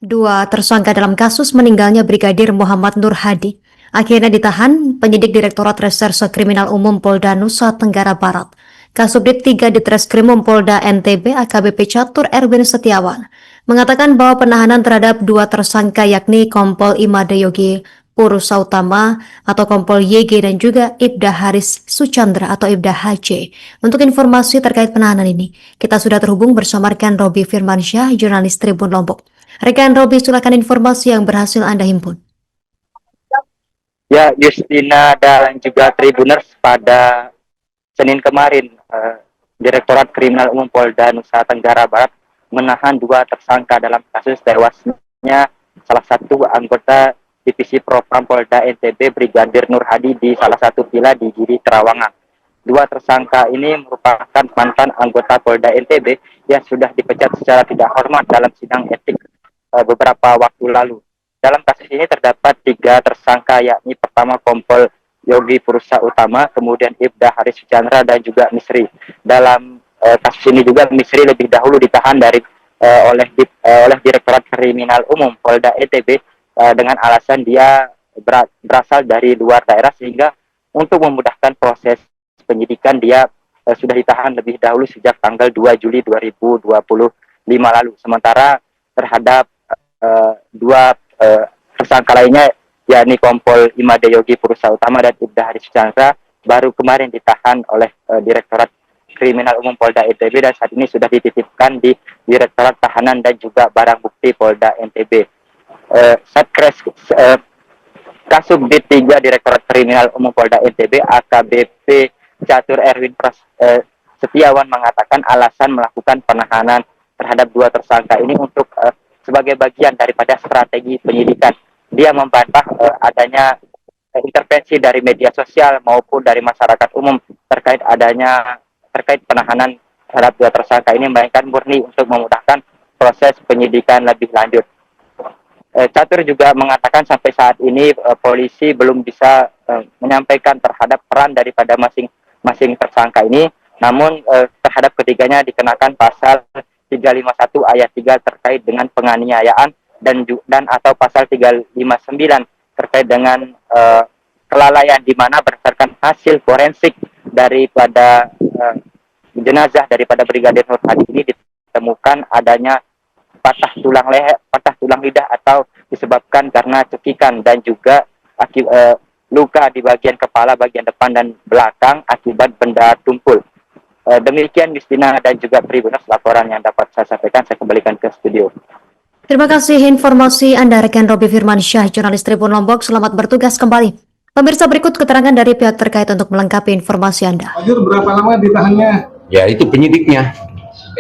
Dua tersangka dalam kasus meninggalnya Brigadir Muhammad Nur Hadi akhirnya ditahan penyidik Direktorat Reserse Kriminal Umum Polda Nusa Tenggara Barat. Kasubdit 3 Ditreskrimum Polda NTB AKBP Catur Erwin Setiawan mengatakan bahwa penahanan terhadap dua tersangka yakni Kompol Imade Yogi Purusautama atau Kompol YG dan juga Ibda Haris Suchandra atau Ibda HC. Untuk informasi terkait penahanan ini, kita sudah terhubung bersama rekan Robi Firmansyah, jurnalis Tribun Lombok. Rekan Robi, silakan informasi yang berhasil Anda himpun. Ya, Justina dan juga Tribuners, pada Senin kemarin, Direktorat Kriminal Umum Polda Nusa Tenggara Barat menahan dua tersangka dalam kasus tewasnya salah satu anggota Divisi Propam Polda NTB, Brigadir Nur Hadi, di salah satu villa di Giri, Terawangan. Dua tersangka ini merupakan mantan anggota Polda NTB yang sudah dipecat secara tidak hormat dalam sidang etik beberapa waktu lalu. Dalam kasus ini terdapat tiga tersangka, yakni pertama Kompol Yogi Purusautama, kemudian Ibda Haris Suchandra dan juga Misri. Dalam kasus ini juga Misri lebih dahulu ditahan oleh Direktorat Kriminal Umum Polda NTB dengan alasan dia berasal dari luar daerah, sehingga untuk memudahkan proses penyidikan dia sudah ditahan lebih dahulu sejak tanggal 2 Juli 2025 lalu. Sementara terhadap dua tersangka lainnya, yakni Kompol Imade Yogi Purusautama dan Ibda Haris Suchandra, baru kemarin ditahan oleh Direktorat Kriminal Umum Polda NTB dan saat ini sudah dititipkan di Direktorat Tahanan dan juga Barang Bukti Polda NTB. Satkres Kasubdit 3 Direktorat Kriminal Umum Polda NTB AKBP Catur Erwin Setiawan mengatakan alasan melakukan penahanan terhadap dua tersangka ini untuk sebagai bagian daripada strategi penyidikan. Dia membantah adanya intervensi dari media sosial maupun dari masyarakat umum terkait penahanan terhadap dua tersangka ini, melainkan murni untuk memudahkan proses penyidikan lebih lanjut. Catur juga mengatakan sampai saat ini polisi belum bisa menyampaikan terhadap peran daripada masing-masing tersangka ini, namun terhadap ketiganya dikenakan pasal 351 ayat 3 terkait dengan penganiayaan dan atau pasal 359 terkait dengan kelalaian, di mana berdasarkan hasil forensik daripada jenazah daripada Brigadir Nur Hadi ini ditemukan adanya patah tulang lidah atau disebabkan karena cekikan dan juga luka di bagian kepala, bagian depan dan belakang akibat benda tumpul. Demikian Justina dan juga Tribuners laporan yang dapat saya sampaikan. Saya kembalikan ke studio. Terima kasih informasi Anda rekan Robi Firmansyah, jurnalis Tribun Lombok. Selamat bertugas kembali. Pemirsa, berikut keterangan dari pihak terkait untuk melengkapi informasi Anda. Ajur, berapa lama ditahannya? Ya, itu penyidiknya.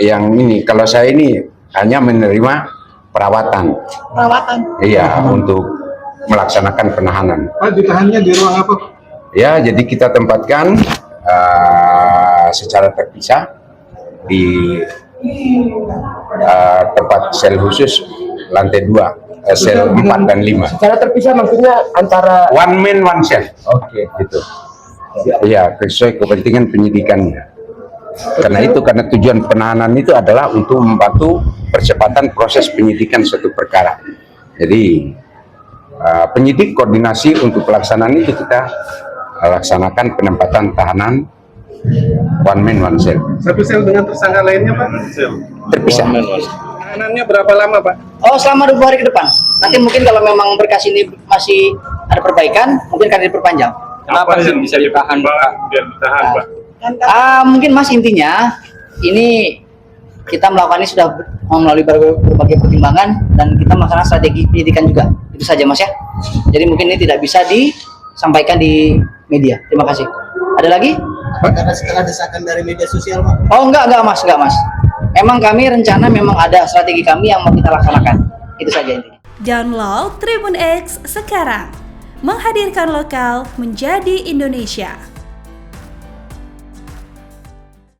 Yang ini, kalau saya ini hanya menerima perawatan. Perawatan? Iya, untuk melaksanakan penahanan. Pak, ditahannya di ruang apa? Ya, jadi kita tempatkan secara terpisah di tempat sel khusus lantai 2, sel 4 dan 5. Secara terpisah maksudnya antara one man one cell. Oke. Gitu. Ya, sesuai kepentingan penyidikannya. Karena tujuan penahanan itu adalah untuk membantu percepatan proses penyidikan suatu perkara. Jadi penyidik koordinasi untuk pelaksanaan itu kita laksanakan penempatan tahanan one man one cell. Satu sel dengan tersangka lainnya, Pak? Terpisah. Tahanannya berapa lama, Pak? Oh, selama 20 hari ke depan. Nanti mungkin kalau memang berkas ini masih ada perbaikan, mungkin akan diperpanjang. Kenapa sih bisa ditahan, Pak? Biar ditahan, Pak. Mungkin Mas, intinya ini kita melakukan ini sudah melalui berbagai pertimbangan dan kita melaksanakan strategi penyidikan juga. Itu saja, Mas, ya. Jadi mungkin ini tidak bisa disampaikan di media. Terima kasih. Ada lagi? Karena setelah desakan dari media sosial, Pak? Oh, enggak Mas. Memang kami rencana memang ada strategi kami yang mau kita laksanakan. Itu saja intinya. Download Tribun X sekarang. Menghadirkan lokal menjadi Indonesia.